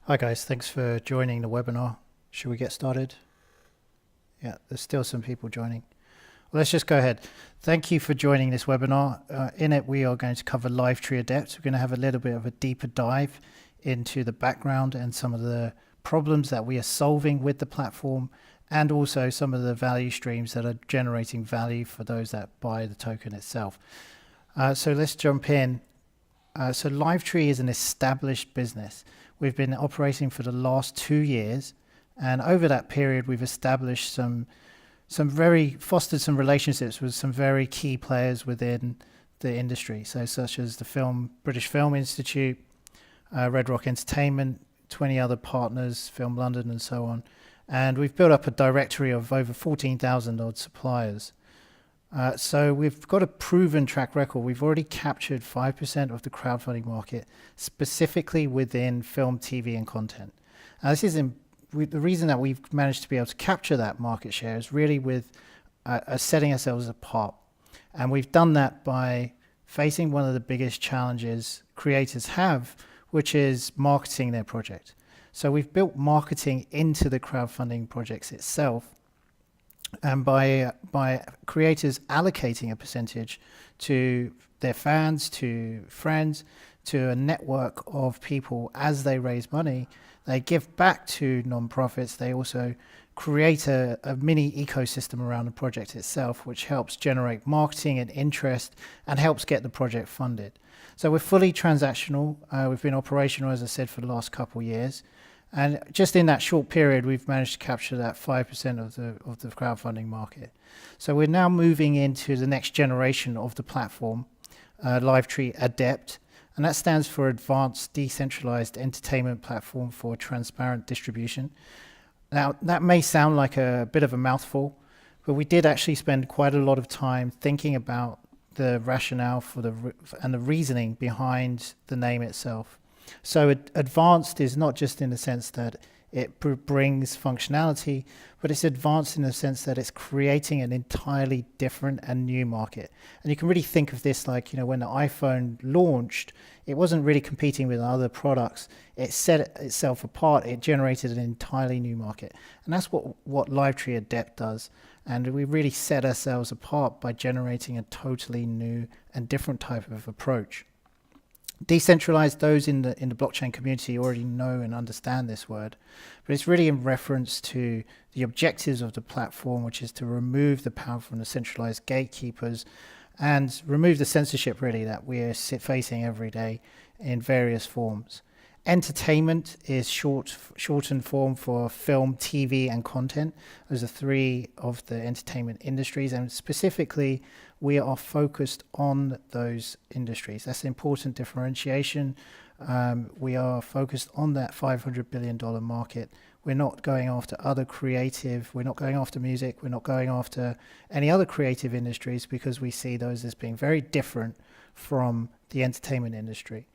Hi guys, thanks for joining the webinar. Should we get started? Yeah, there's still some people joining. Well, let's just go ahead. Thank you for joining this webinar. In it, we are going to cover LiveTree ADEPT. We're going to have a little bit of a deeper dive into the background and some of the problems that we are solving with the platform, and also some of the value streams that are generating value for those that buy the token itself. So let's jump in. So LiveTree is an established business. We've been operating for the last 2 years, and over that period, we've established fostered some relationships with some very key players within the industry. So such as the British Film Institute, Red Rock Entertainment, 20 other partners, Film London, and so on. And we've built up a directory of over 14,000 odd suppliers. So we've got a proven track record. We've already captured 5% of the crowdfunding market, specifically within film, TV, and content. This is the reason that we've managed to be able to capture that market share is really with setting ourselves apart. And we've done that by facing one of the biggest challenges creators have, which is marketing their project. So we've built marketing into the crowdfunding projects itself. And by creators allocating a percentage to their fans, to friends, to a network of people as they raise money, they give back to non-profits. They also create a mini ecosystem around the project itself, which helps generate marketing and interest and helps get the project funded. So we're fully transactional. We've been operational, as I said, for the last couple of years. And just in that short period, we've managed to capture that 5% of the crowdfunding market. So we're now moving into the next generation of the platform, LiveTree ADEPT, and that stands for Advanced Decentralized Entertainment Platform for Transparent Distribution. Now, that may sound like a bit of a mouthful, but we did actually spend quite a lot of time thinking about the rationale and the reasoning behind the name itself. So advanced is not just in the sense that it brings functionality, but it's advanced in the sense that it's creating an entirely different and new market. And you can really think of this like, when the iPhone launched, it wasn't really competing with other products. It set itself apart. It generated an entirely new market. And that's what LiveTree ADEPT does. And we really set ourselves apart by generating a totally new and different type of approach. Decentralized, those in the blockchain community already know and understand this word, but it's really in reference to the objectives of the platform, which is to remove the power from the centralized gatekeepers and remove the censorship really that we're facing every day in various forms. Entertainment is shortened form for film, TV, and content. Those are three of the entertainment industries, and specifically we are focused on those industries. That's an important differentiation. We are focused on that $500 billion market. We're not going after other creative, we're not going after music, we're not going after any other creative industries because we see those as being very different from the entertainment industry.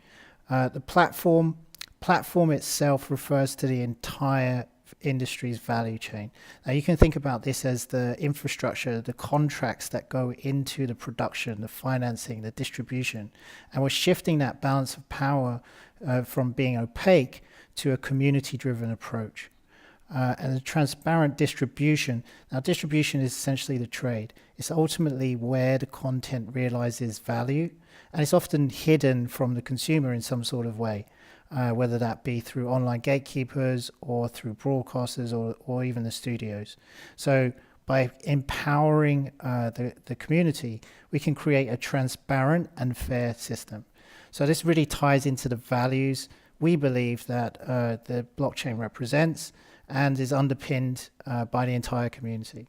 The platform itself refers to the entire industry's value chain. Now you can think about this as the infrastructure, the contracts that go into the production, the financing, the distribution, and we're shifting that balance of power from being opaque to a community-driven approach. And the transparent distribution. Now distribution is essentially the trade. It's ultimately where the content realizes value, and it's often hidden from the consumer in some sort of way. Whether that be through online gatekeepers or through broadcasters or even the studios. So by empowering the community, we can create a transparent and fair system. So this really ties into the values we believe that the blockchain represents and is underpinned by the entire community.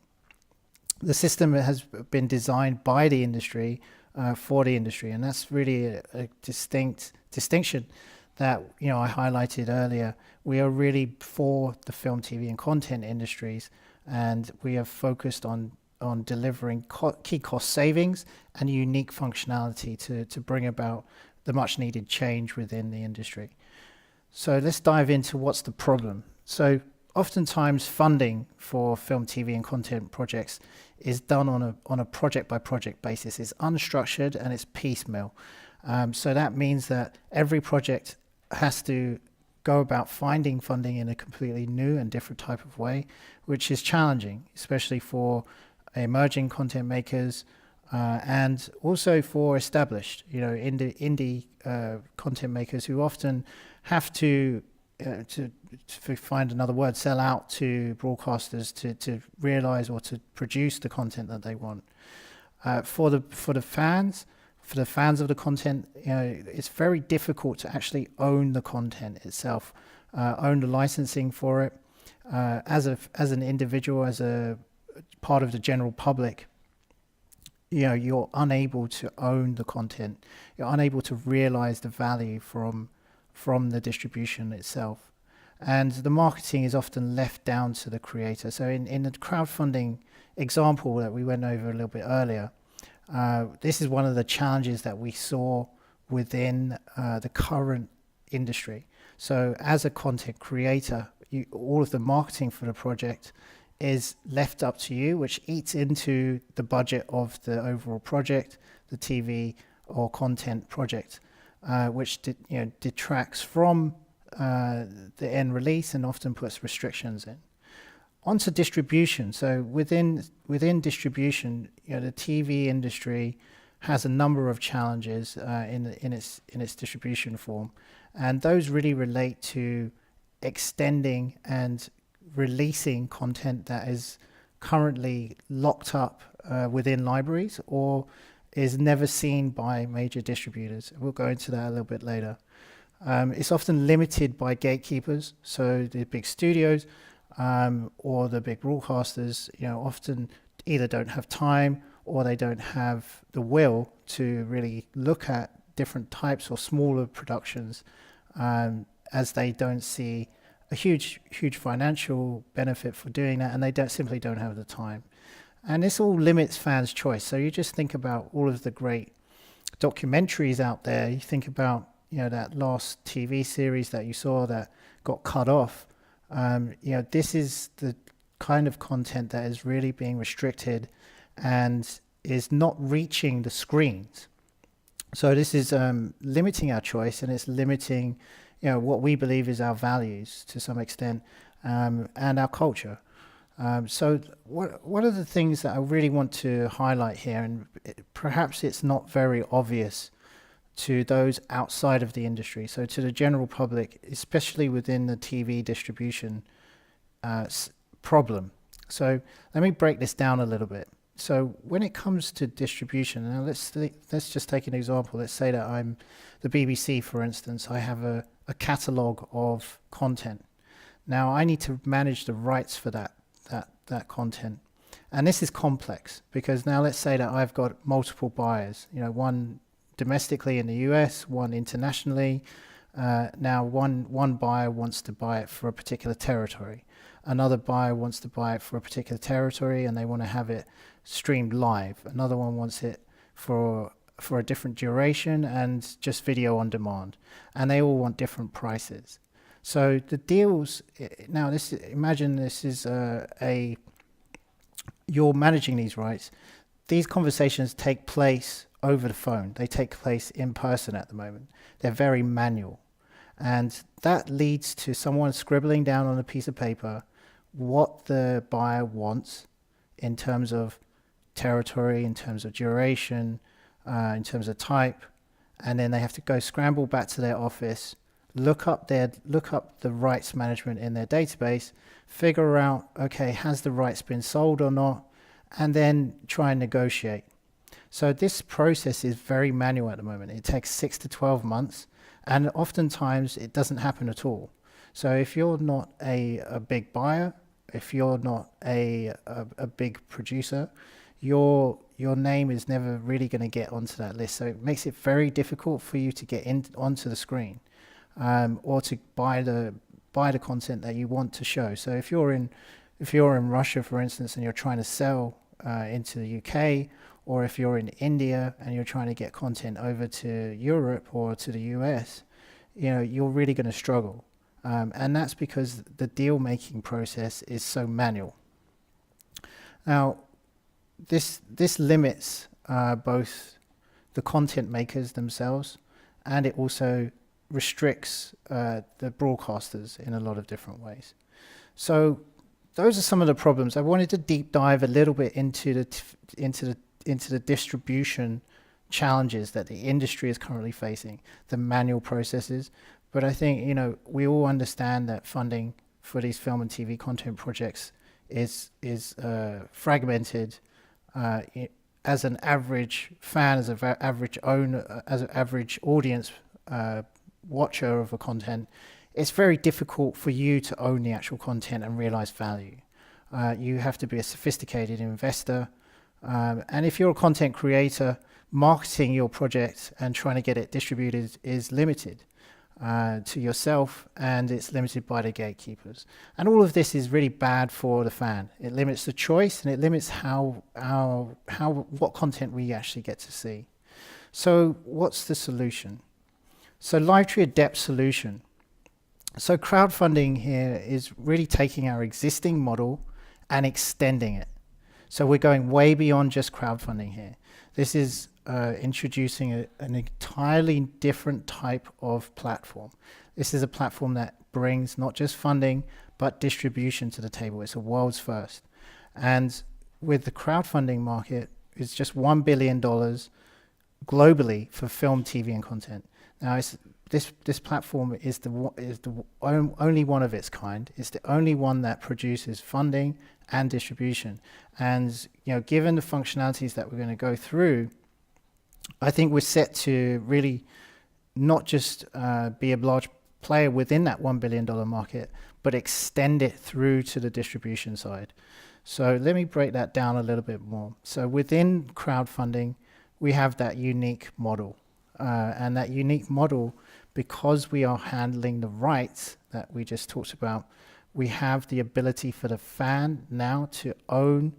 The system has been designed by the industry for the industry, and that's really a distinction that I highlighted earlier. We are really for the film, TV, and content industries, and we are focused on delivering key cost savings and unique functionality to bring about the much needed change within the industry. So let's dive into what's the problem. So oftentimes funding for film, TV, and content projects is done on a project by project basis. It's unstructured and it's piecemeal. So that means that every project has to go about finding funding in a completely new and different type of way, which is challenging, especially for emerging content makers and also for established, indie content makers who often have to find another word, sell out to broadcasters to realize or to produce the content that they want. For the fans of the content, it's very difficult to actually own the content itself, own the licensing for it. As an individual, as a part of the general public, you're unable to own the content. You're unable to realize the value from the distribution itself. And the marketing is often left down to the creator. So in the crowdfunding example that we went over a little bit earlier, this is one of the challenges that we saw within the current industry. So as a content creator, all of the marketing for the project is left up to you, which eats into the budget of the overall project, the TV or content project, which detracts from the end release and often puts restrictions in. Onto distribution. So within distribution, the TV industry has a number of challenges in its distribution form, and those really relate to extending and releasing content that is currently locked up within libraries or is never seen by major distributors. We'll go into that a little bit later. It's often limited by gatekeepers, so the big studios or the big broadcasters, often either don't have time or they don't have the will to really look at different types or smaller productions, as they don't see a huge financial benefit for doing that, and they simply don't have the time. And this all limits fans' choice. So you just think about all of the great documentaries out there. You think about that last TV series that you saw that got cut off. This is the kind of content that is really being restricted and is not reaching the screens. So this is limiting our choice, and it's limiting what we believe is our values to some extent, and our culture. So what are the things that I really want to highlight here, and perhaps it's not very obvious to those outside of the industry, so to the general public, especially within the TV distribution problem. So let me break this down a little bit. So when it comes to distribution, now let's just take an example. Let's say that I'm the BBC, for instance. I have a catalogue of content. Now I need to manage the rights for that content. And this is complex because now let's say that I've got multiple buyers, one domestically in the US, one internationally. Now one buyer wants to buy it for a particular territory. Another buyer wants to buy it for a particular territory and they want to have it streamed live. Another one wants it for a different duration and just video on demand. And they all want different prices. So the deals, now imagine this is you're managing these rights. These conversations take place over the phone. They take place in person at the moment. They're very manual. And that leads to someone scribbling down on a piece of paper what the buyer wants in terms of territory, in terms of duration, in terms of type, and then they have to go scramble back to their office, look up the rights management in their database, figure out, okay, has the rights been sold or not, and then try and negotiate. So this process is very manual at the moment. It takes 6 to 12 months, and oftentimes it doesn't happen at all. So if you're not a big buyer, if you're not a big producer, your name is never really going to get onto that list. So it makes it very difficult for you to get onto the screen, or to buy the content that you want to show. So if you're in Russia, for instance, and you're trying to sell into the UK, or if you're in India and you're trying to get content over to Europe or to the US, you're really going to struggle. And that's because the deal-making process is so manual. Now, this limits both the content makers themselves, and it also restricts the broadcasters in a lot of different ways. So those are some of the problems. I wanted to deep dive a little bit into the distribution challenges that the industry is currently facing, the manual processes. But I think, you know, we all understand that funding for these film and TV content projects is fragmented. As an average fan, as an average owner, as an average audience watcher of a content, it's very difficult for you to own the actual content and realize value. You have to be a sophisticated investor. And if you're a content creator, marketing your project and trying to get it distributed is limited to yourself, and it's limited by the gatekeepers. And all of this is really bad for the fan. It limits the choice, and it limits what content we actually get to see. So what's the solution? So LiveTree ADEPT solution. So crowdfunding here is really taking our existing model and extending it. So we're going way beyond just crowdfunding here. This is introducing an entirely different type of platform. This is a platform that brings not just funding, but distribution to the table. It's a world's first. And with the crowdfunding market, it's just $1 billion globally for film, TV, and content. Now, this platform is the only one of its kind. It's the only one that produces funding and distribution. And you know, given the functionalities that we're going to go through, I think we're set to really not just be a large player within that $1 billion market, but extend it through to the distribution side. So let me break that down a little bit more. So within crowdfunding, we have that unique model. And that unique model, because we are handling the rights that we just talked about, we have the ability for the fan now to own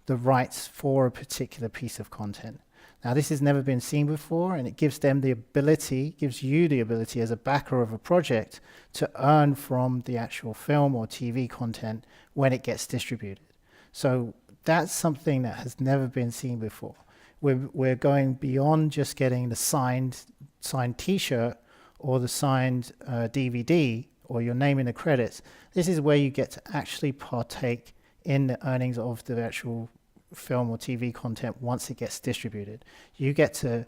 the rights for a particular piece of content. Now, this has never been seen before, and it gives them the ability, gives you the ability as a backer of a project to earn from the actual film or TV content when it gets distributed. So that's something that has never been seen before. We're going beyond just getting the signed T-shirt or the signed DVD or your name in the credits. This is where you get to actually partake in the earnings of the actual film or TV content once it gets distributed. You get to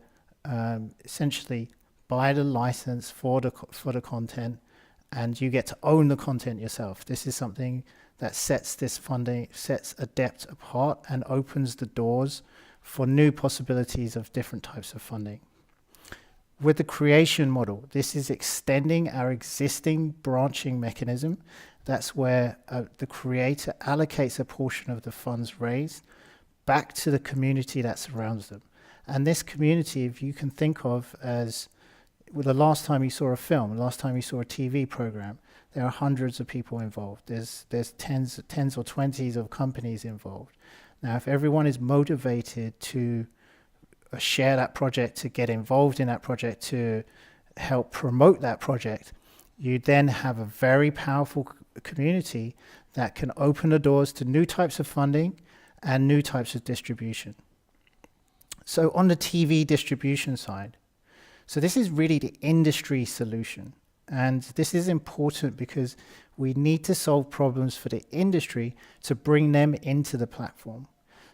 essentially buy the license for the content, and you get to own the content yourself. This is something that sets ADEPT apart and opens the doors for new possibilities of different types of funding. With the creation model, this is extending our existing branching mechanism. That's where the creator allocates a portion of the funds raised back to the community that surrounds them. And this community, if you can think of as the last time you saw a film, the last time you saw a TV program, there are hundreds of people involved. There's tens or 20s of companies involved. Now, if everyone is motivated to share that project, to get involved in that project, to help promote that project, you then have a very powerful community that can open the doors to new types of funding and new types of distribution. So on the TV distribution side, so this is really the industry solution. And this is important because we need to solve problems for the industry to bring them into the platform.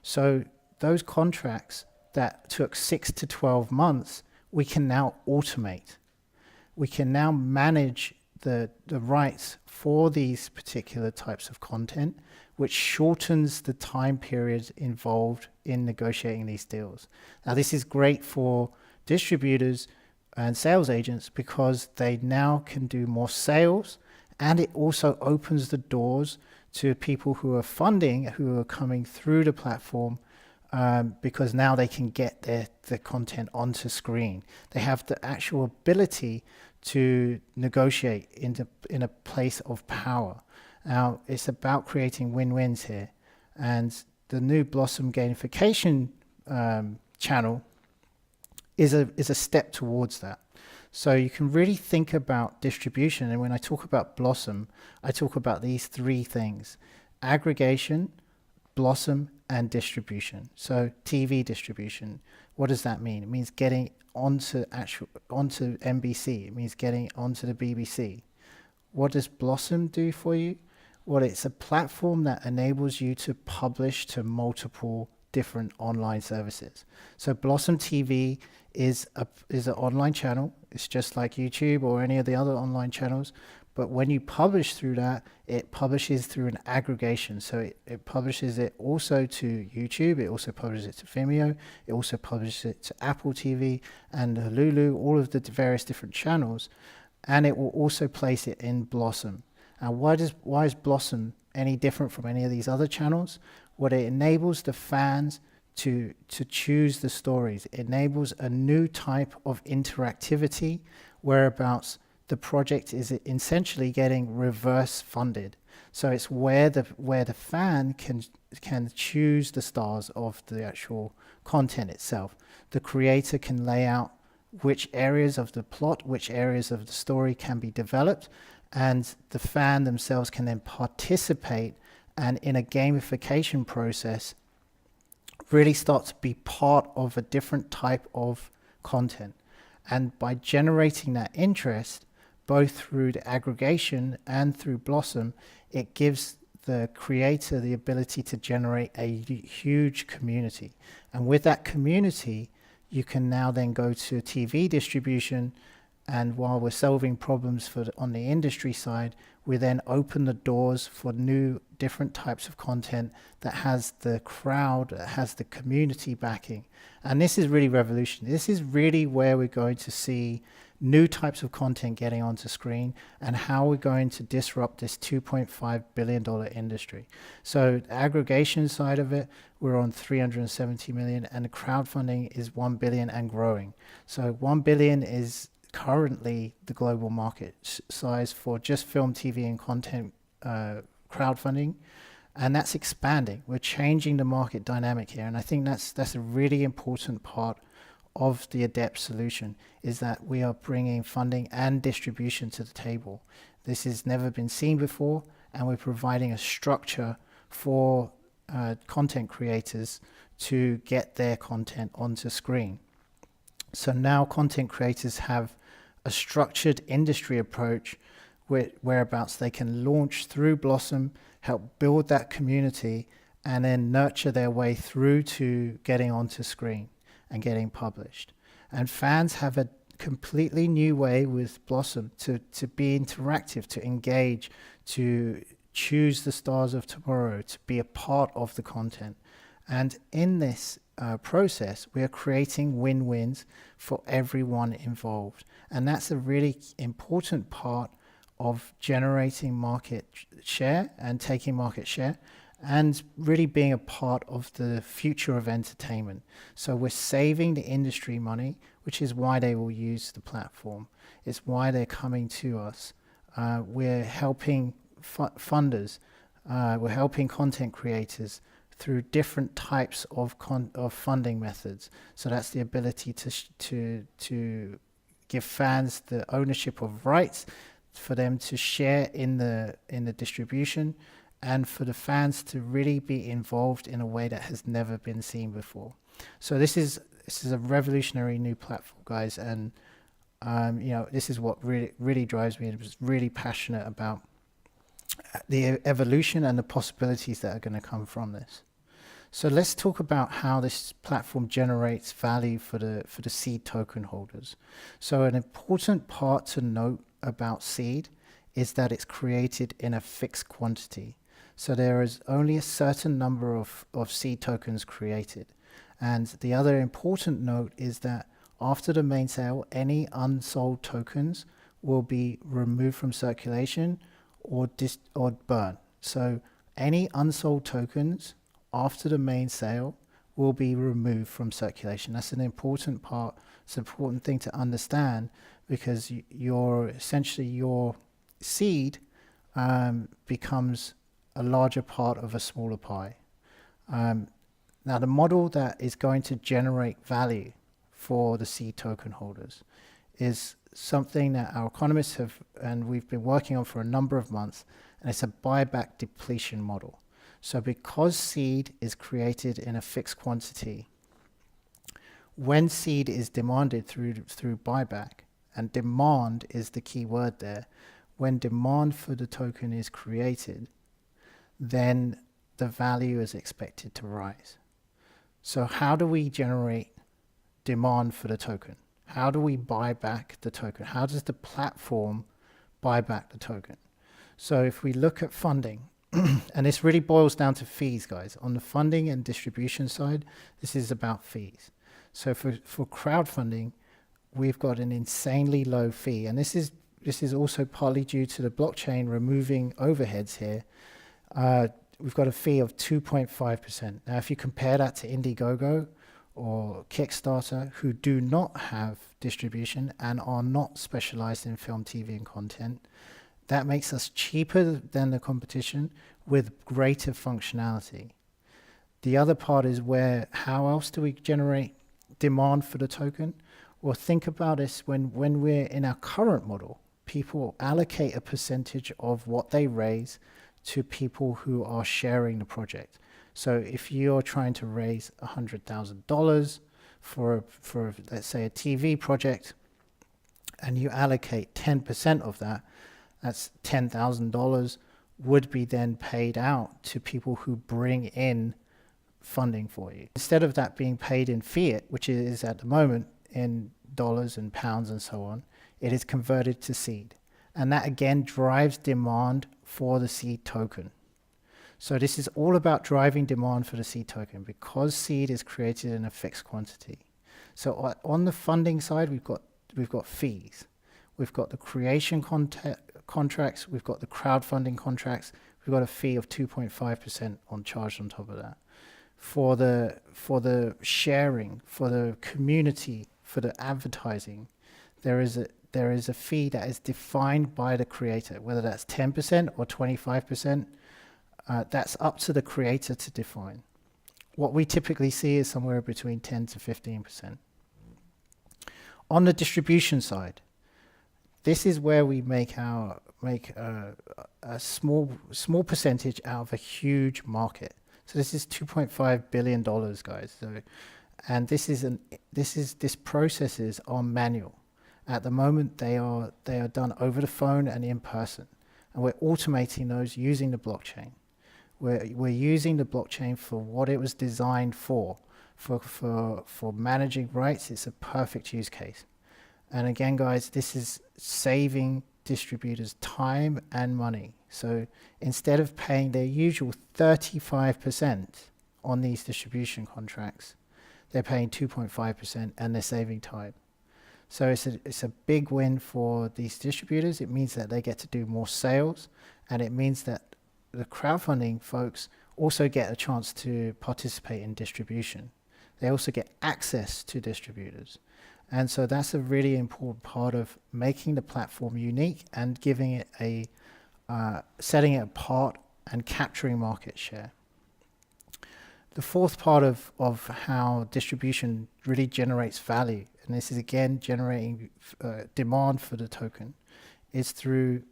So those contracts that took 6 to 12 months, we can now automate. We can now manage the rights for these particular types of content, which shortens the time period involved in negotiating these deals. Now, this is great for distributors and sales agents because they now can do more sales, and it also opens the doors to people who are funding, who are coming through the platform, because now they can get the content onto screen. They have the actual ability to negotiate in a place of power. Now, it's about creating win-wins here. And the new Blossom gamification channel is a step towards that. So you can really think about distribution. And when I talk about Blossom, I talk about these three things: aggregation, Blossom and distribution. So TV distribution, what does that mean? It means getting onto NBC. It means getting onto the BBC. What does Blossom do for you? Well, it's a platform that enables you to publish to multiple different online services. So Blossom TV is an online channel. It's just like YouTube or any of the other online channels. But when you publish through that, it publishes through an aggregation. So it publishes it also to YouTube. It also publishes it to Vimeo. It also publishes it to Apple TV and Hulu, all of the various different channels. And it will also place it in Blossom. And why is Blossom any different from any of these other channels? Well, it enables the fans to choose the stories. It enables a new type of interactivity whereabouts the project is essentially getting reverse funded. So it's where the fan can choose the stars of the actual content itself. The creator can lay out which areas of the plot, which areas of the story can be developed, and the fan themselves can then participate and in a gamification process really start to be part of a different type of content. And by generating that interest, both through the aggregation and through Blossom, it gives the creator the ability to generate a huge community. And with that community, you can now then go to TV distribution, and while we're solving problems on the industry side, we then open the doors for new different types of content that has the crowd, that has the community backing. And this is really revolutionary. This is really where we're going to see new types of content getting onto screen and how we're going to disrupt this $2.5 billion industry. So the aggregation side of it, we're on 370 million, and the crowdfunding is 1 billion and growing. So 1 billion is currently the global market size for just film, TV, and content crowdfunding, and that's expanding. We're changing the market dynamic here, and I think that's a really important part of the ADEPT solution, is that we are bringing funding and distribution to the table. This has never been seen before, and we're providing a structure for content creators to get their content onto screen. So now content creators have a structured industry approach whereabouts they can launch through Blossom, help build that community, and then nurture their way through to getting onto screen and getting published. And fans have a completely new way with Blossom to be interactive, to engage, to choose the stars of tomorrow, to be a part of the content. And in this process, we are creating win-wins for everyone involved. And that's a really important part of generating market share and taking market share, and really being a part of the future of entertainment. So we're saving the industry money, which is why they will use the platform. It's why they're coming to us. We're helping funders. We're helping content creators through different types of funding methods. So that's the ability to give fans the ownership of rights, for them to share in the distribution, and for the fans to really be involved in a way that has never been seen before. So this is a revolutionary new platform, guys, and this is what really drives me. I'm just really passionate about the evolution and the possibilities that are going to come from this. So let's talk about how this platform generates value for the seed token holders. So an important part to note about seed is that it's created in a fixed quantity. So there is only a certain number of seed tokens created. And the other important note is that after the main sale, any unsold tokens will be removed from circulation or burned. So any unsold tokens after the main sale will be removed from circulation. That's an important part. It's an important thing to understand, because your seed becomes a larger part of a smaller pie. Now, the model that is going to generate value for the seed token holders is something that our economists have, and we've been working on for a number of months, and it's a buyback depletion model. So because seed is created in a fixed quantity, when seed is demanded through buyback, and demand is the key word there, when demand for the token is created, then the value is expected to rise. So how do we generate demand for the token? How do we buy back the token? How does the platform buy back the token? So if we look at funding, and this really boils down to fees, guys. On the funding and distribution side, this is about fees. So for crowdfunding, we've got an insanely low fee, and this is also partly due to the blockchain removing overheads here. We've got a fee of 2.5%. Now, if you compare that to Indiegogo or Kickstarter, who do not have distribution and are not specialized in film, TV, and content, that makes us cheaper than the competition with greater functionality. The other part is how else do we generate demand for the token? Well, think about this when we're in our current model, people allocate a percentage of what they raise to people who are sharing the project. So if you're trying to raise $100,000 for let's say a TV project, and you allocate 10% of that, that's $10,000 would be then paid out to people who bring in funding for you. Instead of that being paid in fiat, which it is at the moment in dollars and pounds and so on, it is converted to seed. And that again drives demand for the seed token. So this is all about driving demand for the seed token because seed is created in a fixed quantity. So on the funding side, we've got fees. We've got the creation contracts, we've got the crowdfunding contracts, we've got a fee of 2.5% charged on top of that. For the sharing, for the community, for the advertising, there is a fee that is defined by the creator, whether that's 10% or 25%, that's up to the creator to define. What we typically see is somewhere between 10 to 15%. On the distribution side, this is where we make a small percentage out of a huge market. So this is $2.5 billion, guys. So, and this processes are manual. At the moment, they are done over the phone and in person, and we're automating those using the blockchain. We're using the blockchain for what it was designed for managing rights. It's a perfect use case. And again, guys, this is saving distributors time and money. So instead of paying their usual 35% on these distribution contracts, they're paying 2.5% and they're saving time. So it's a big win for these distributors. It means that they get to do more sales, and it means that the crowdfunding folks also get a chance to participate in distribution. They also get access to distributors. And so that's a really important part of making the platform unique and giving it setting it apart and capturing market share. The fourth part of how distribution really generates value, and this is again generating demand for the token, is through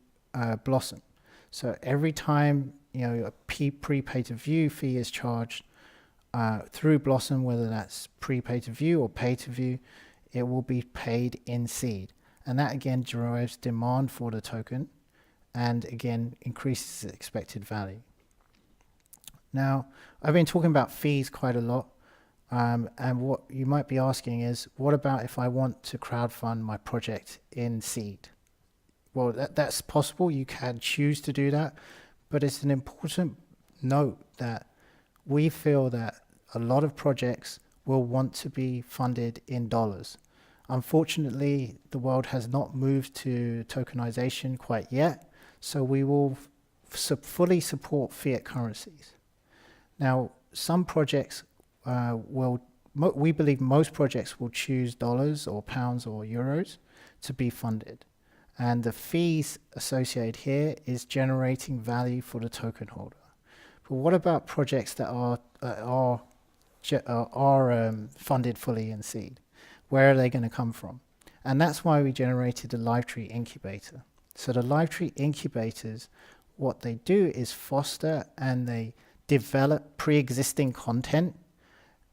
Blossom. So every time a pre-pay to view fee is charged through Blossom, whether that's pre-pay to view or pay to view, it will be paid in seed. And that again drives demand for the token and again increases the expected value. Now, I've been talking about fees quite a lot. And what you might be asking is, what about if I want to crowdfund my project in seed? Well, that's possible. You can choose to do that. But it's an important note that we feel that a lot of projects will want to be funded in dollars. Unfortunately, the world has not moved to tokenization quite yet, so we will fully support fiat currencies. Now, some projects we believe most projects will choose dollars or pounds or euros to be funded. And the fees associated here is generating value for the token holder. But what about projects that are funded fully in seed? Where are they going to come from? And that's why we generated the LiveTree incubator. So the LiveTree incubators, what they do is foster and they develop pre-existing content,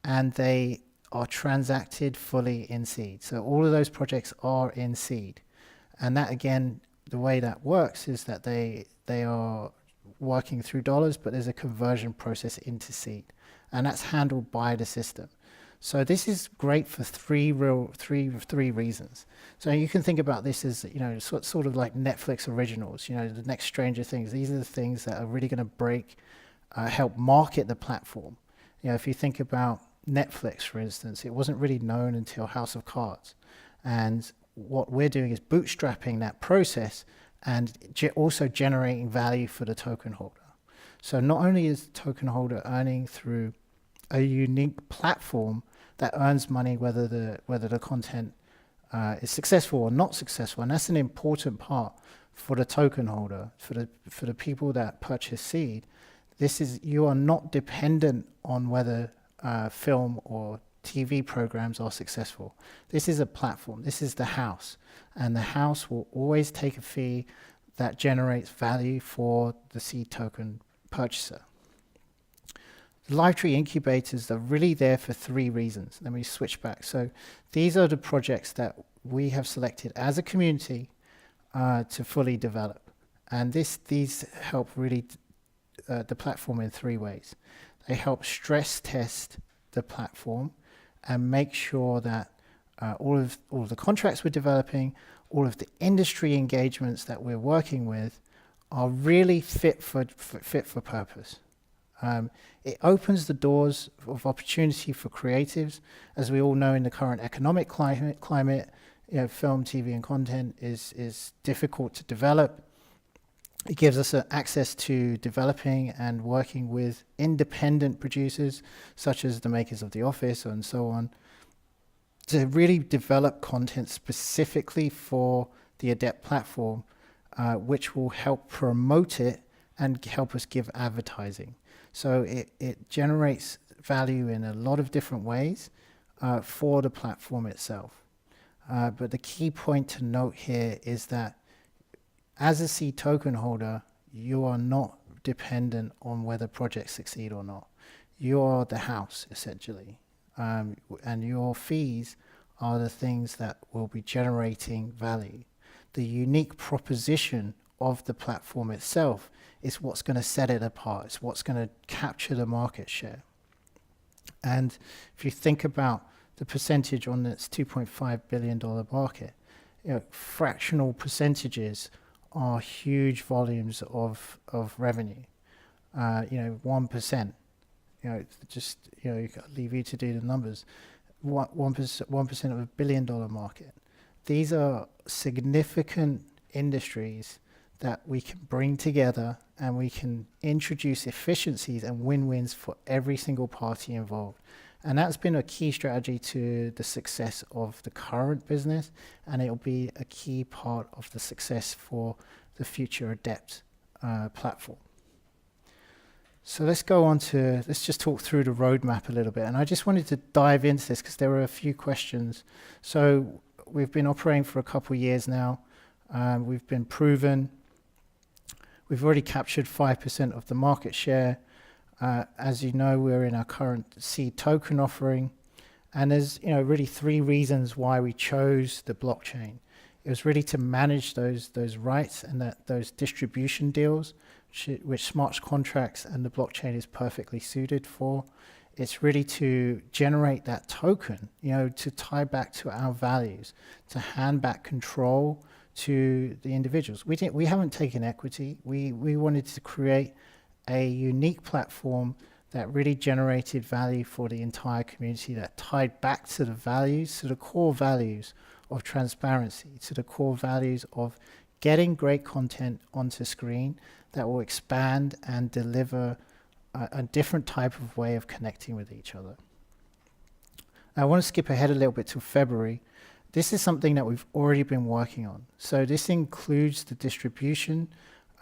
and they are transacted fully in seed. So all of those projects are in seed. And that, again, the way that works is that they are working through dollars, but there's a conversion process into seed. And that's handled by the system. So this is great for three reasons. So you can think about this as, sort of like Netflix originals, the next Stranger Things. These are the things that are really going to help market the platform. If you think about Netflix, for instance, it wasn't really known until House of Cards. And what we're doing is bootstrapping that process and also generating value for the token holder. So not only is the token holder earning through a unique platform that earns money whether the content is successful or not successful, and that's an important part for the token holder, for the people that purchase seed. You are not dependent on whether film or TV programs are successful. This is a platform. This is the house, and the house will always take a fee that generates value for the seed token purchaser. The LiveTree incubators are really there for three reasons. Let me switch back. So these are the projects that we have selected as a community to fully develop, and these help really the platform in three ways. They help stress test the platform and make sure that all of the contracts we're developing, all of the industry engagements that we're working with, are really fit for purpose. It opens the doors of opportunity for creatives. As we all know, in the current economic climate, film, TV, and content is difficult to develop. It gives us access to developing and working with independent producers, such as the makers of The Office and so on, to really develop content specifically for the ADEPT platform, which will help promote it and help us give advertising. So it generates value in a lot of different ways for the platform itself. But the key point to note here is that as a seed token holder, you are not dependent on whether projects succeed or not. You are the house, essentially. And your fees are the things that will be generating value. The unique proposition of the platform itself is what's going to set it apart. It's what's going to capture the market share. And if you think about the percentage on this $2.5 billion market, fractional percentages are huge volumes of revenue. 1%. Leave you to do the numbers. 1% of $1 billion market. These are significant industries that we can bring together, and we can introduce efficiencies and win-wins for every single party involved. And that's been a key strategy to the success of the current business, and it'll be a key part of the success for the future ADEPT platform. So let's just talk through the roadmap a little bit. And I just wanted to dive into this because there were a few questions. So we've been operating for a couple of years now. We've been proven. We've already captured 5% of the market share. As you know, we're in our current seed token offering. And there's really three reasons why we chose the blockchain. It was really to manage those rights and those distribution deals, which smart contracts and the blockchain is perfectly suited for. It's really to generate that token, to tie back to our values, to hand back control to the individuals. We haven't taken equity. We wanted to create a unique platform that really generated value for the entire community, that tied back to the values, to the core values of transparency, to the core values of getting great content onto screen that will expand and deliver a different type of way of connecting with each other. Now, I want to skip ahead a little bit to February. This is something that we've already been working on. So this includes the distribution,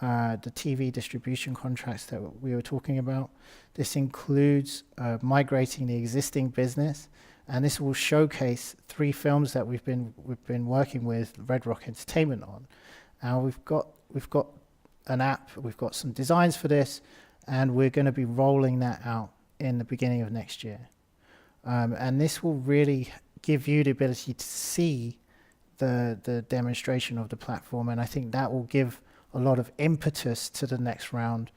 the TV distribution contracts that we were talking about. This includes migrating the existing business, and this will showcase 3 films that we've been working with Red Rock Entertainment on. Now we've got an app, we've got some designs for this, and we're going to be rolling that out in the beginning of next year. And this will really give you the ability to see the demonstration of the platform, and I think that will give a lot of impetus to the next round,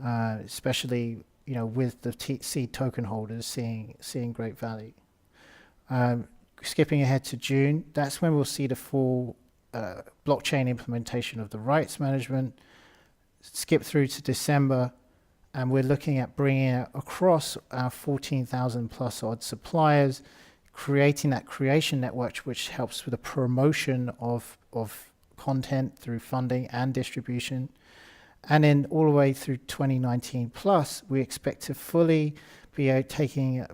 especially with the seed token holders seeing great value. Skipping ahead to June, that's when we'll see the full blockchain implementation of the rights management. Skip through to December, and we're looking at bringing it across our 14,000 plus odd suppliers, creating that creation network, which helps with the promotion of content through funding and distribution. And then all the way through 2019 plus, we expect to fully be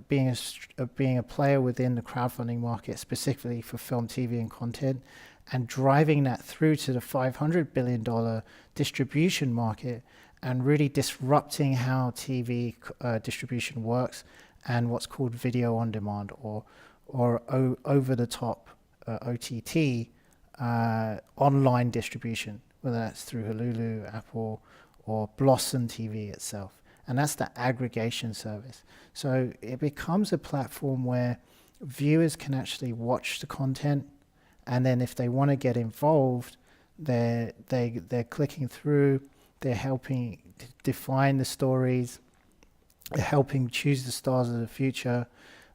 being a player within the crowdfunding market, specifically for film, TV, and content, and driving that through to the $500 billion distribution market, and really disrupting how TV distribution works and what's called video on demand or over the top OTT online distribution, whether that's through Hulu, Apple, or Blossom TV itself. And that's the aggregation service. So it becomes a platform where viewers can actually watch the content, and then if they want to get involved, they're clicking through, they're helping define the stories, they're helping choose the stars of the future,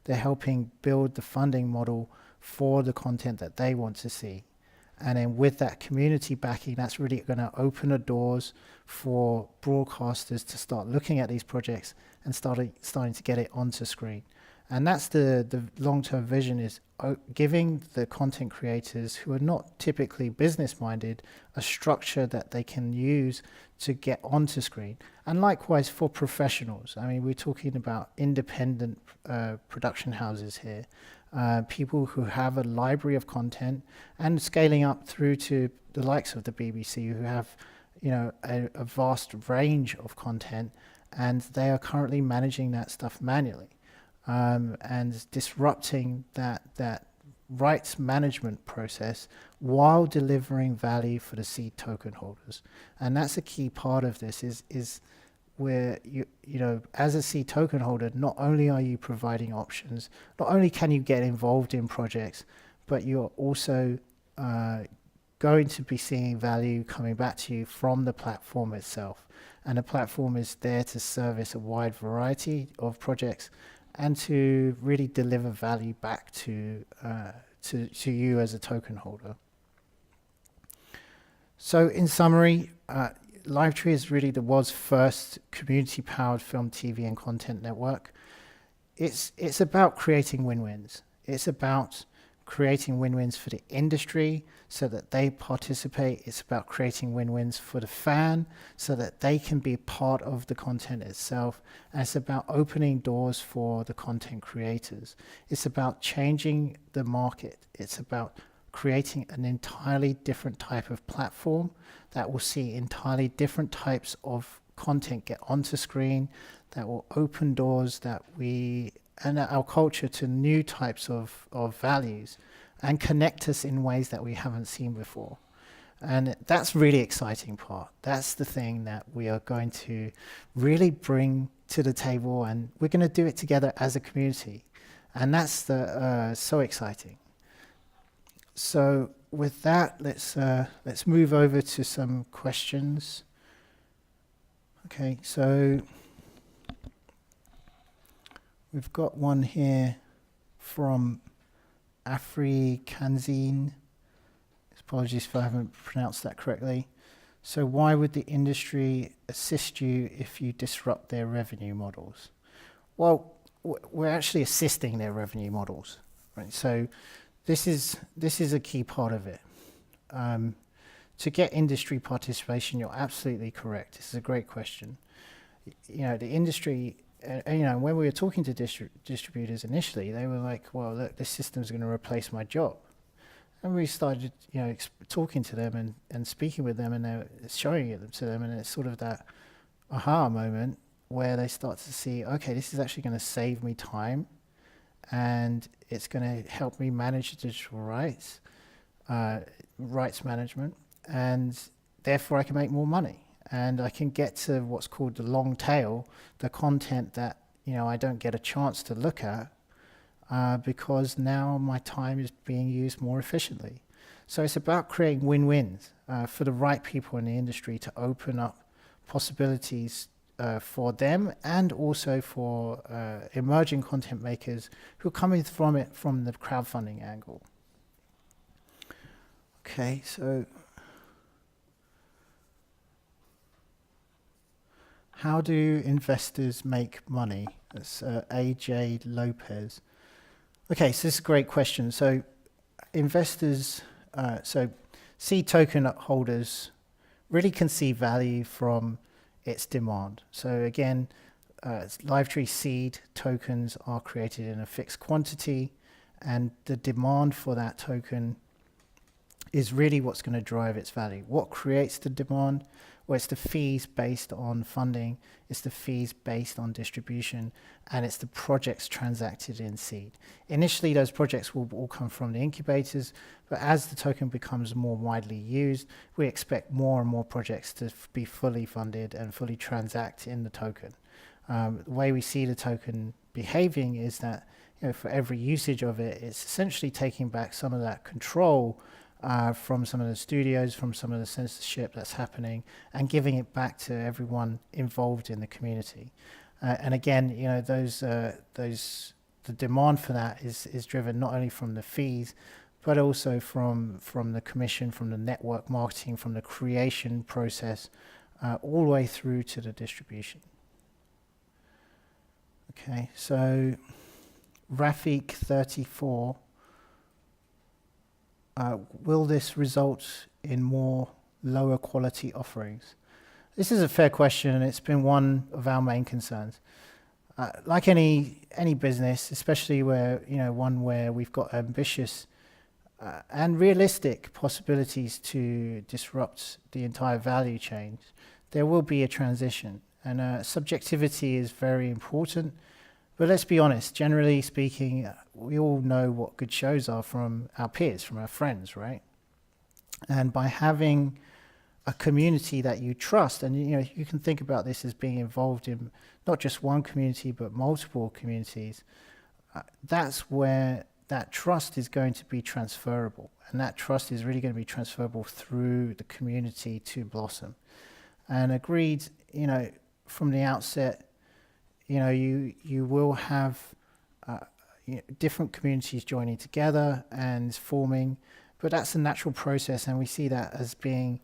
they're helping build the funding model for the content that they want to see. And then with that community backing, that's really going to open the doors for broadcasters to start looking at these projects and starting to get it onto screen. And that's the long-term vision, is giving the content creators who are not typically business-minded a structure that they can use to get onto screen. And likewise for professionals. I mean, we're talking about independent production houses here, people who have a library of content, and scaling up through to the likes of the BBC, who have a vast range of content, and they are currently managing that stuff manually. And disrupting that rights management process while delivering value for the seed token holders. And that's a key part of this, is where you as a seed token holder, not only are you providing options, not only can you get involved in projects, but you're also going to be seeing value coming back to you from the platform itself. And the platform is there to service a wide variety of projects and to really deliver value back to you as a token holder. So in summary, LiveTree is really the world's first community-powered film, TV, and content network. It's about creating win-wins. It's about creating win-wins for the industry so that they participate. It's about creating win-wins for the fan so that they can be part of the content itself. And it's about opening doors for the content creators. It's about changing the market. It's about creating an entirely different type of platform that will see entirely different types of content get onto screen, that will open doors and our culture to new types of values and connect us in ways that we haven't seen before. And that's really exciting part. That's the thing that we are going to really bring to the table, and we're going to do it together as a community. And that's so exciting. So with that, let's move over to some questions. Okay, so we've got one here from Afri Kanzine. Apologies if I haven't pronounced that correctly. So why would the industry assist you if you disrupt their revenue models? Well, we're actually assisting their revenue models, right? So this is a key part of it. To get industry participation, you're absolutely correct. This is a great question. The industry, when we were talking to distributors initially, they were like, well, look, this system's going to replace my job. And we started, talking to them and speaking with them, and showing it to them, and it's sort of that aha moment where they start to see, okay, this is actually going to save me time, and it's going to help me manage digital rights management, and therefore I can make more money. and I can get to what's called the long tail, the content that I don't get a chance to look at because now my time is being used more efficiently. So it's about creating win-wins for the right people in the industry to open up possibilities for them and also for emerging content makers who are coming from it from the crowdfunding angle. Okay, so how do investors make money? That's AJ Lopez. Okay, so this is a great question. So investors, so seed token holders really can see value from its demand. So again, LiveTree seed tokens are created in a fixed quantity, and the demand for that token is really what's going to drive its value. What creates the demand? Well, it's the fees based on funding, it's the fees based on distribution, and it's the projects transacted in seed. Initially, those projects will all come from the incubators, but as the token becomes more widely used, we expect more and more projects to be fully funded and fully transact in the token. The way we see the token behaving is that for every usage of it, it's essentially taking back some of that control from some of the studios, from some of the censorship that's happening, and giving it back to everyone involved in the community. And again, the demand for that is driven not only from the fees, but also from the commission, from the network marketing, from the creation process, all the way through to the distribution. Okay, so Rafik34. Will this result in more lower quality offerings? This is a fair question, and it's been one of our main concerns. Like any business, especially where one where we've got ambitious and realistic possibilities to disrupt the entire value chain, there will be a transition, and subjectivity is very important. But let's be honest, generally speaking, we all know what good shows are from our peers, from our friends, right? And by having a community that you trust, and you can think about this as being involved in not just one community, but multiple communities, that's where that trust is going to be transferable. And that trust is really going to be transferable through the community to blossom. And agreed, from the outset, you will have different communities joining together and forming, but that's a natural process, and we see that as being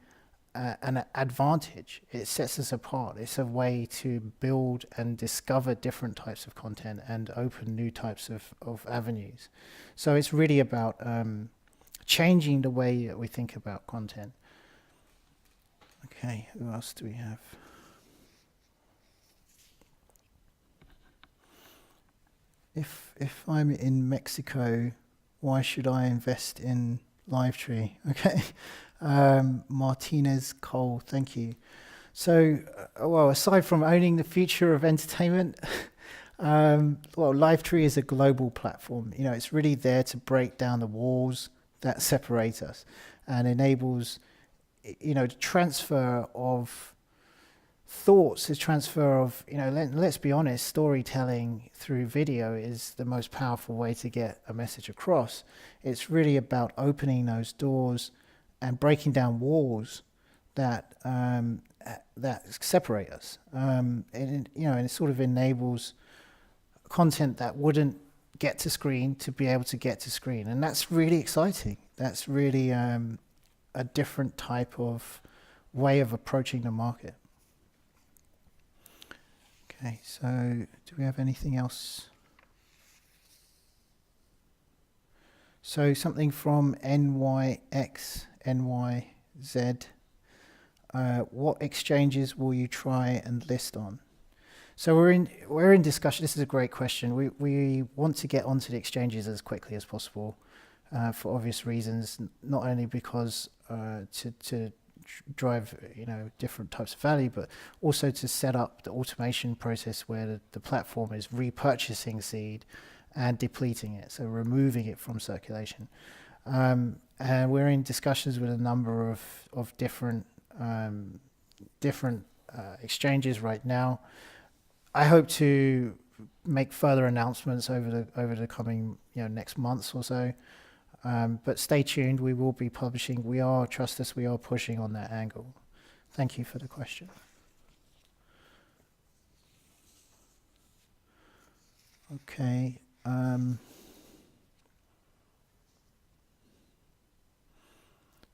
an advantage. It sets us apart. It's a way to build and discover different types of content and open new types of avenues. So it's really about changing the way that we think about content. Okay, who else do we have? If I'm in Mexico, why should I invest in LiveTree? Okay, Martinez Cole, thank you. So, well, aside from owning the future of entertainment, LiveTree is a global platform. It's really there to break down the walls that separate us and enables, the transfer of thoughts, the transfer of, let's be honest, storytelling through video is the most powerful way to get a message across. It's really about opening those doors and breaking down walls that separate us. And it sort of enables content that wouldn't get to screen to be able to get to screen, and that's really exciting. That's really a different type of way of approaching the market. Okay, so do we have anything else? So something from NYXNYZ. What exchanges will you try and list on? So we're in discussion. This is a great question. We want to get onto the exchanges as quickly as possible, for obvious reasons. Not only because to drive different types of value, but also to set up the automation process where the platform is repurchasing seed and depleting it, so removing it from circulation. And we're in discussions with a number of different different exchanges right now. I hope to make further announcements over the coming next months or so. But stay tuned. We will be publishing. Trust us, we are pushing on that angle. Thank you for the question. Okay.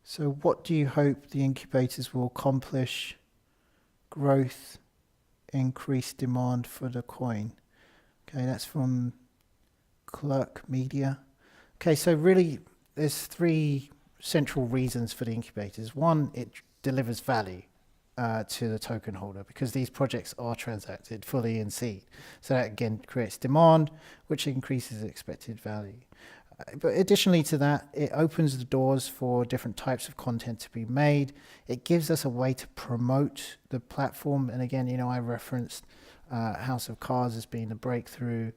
So what do you hope the incubators will accomplish? Growth, increased demand for the coin. Okay, that's from Clerk Media. Okay, so really there's three central reasons for the incubators. One, it delivers value to the token holder because these projects are transacted fully in seed. So that again creates demand, which increases expected value. But additionally to that, it opens the doors for different types of content to be made. It gives us a way to promote the platform. And again, I referenced House of Cards as being the breakthrough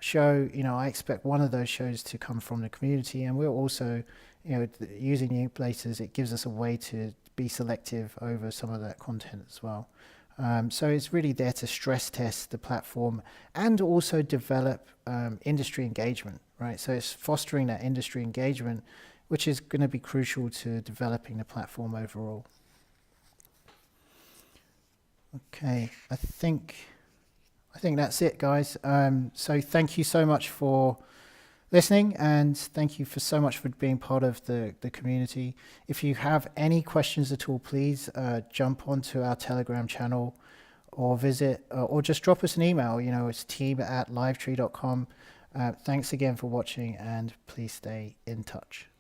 show. I expect one of those shows to come from the community. And we're also, using the incubators, it gives us a way to be selective over some of that content as well. So it's really there to stress test the platform and also develop industry engagement, right? So it's fostering that industry engagement, which is going to be crucial to developing the platform overall. Okay, I think that's it, guys. So thank you so much for listening, and thank you so much for being part of the community. If you have any questions at all, please jump onto our Telegram channel or visit or just drop us an email. It's team@livetree.com. Thanks again for watching, and please stay in touch.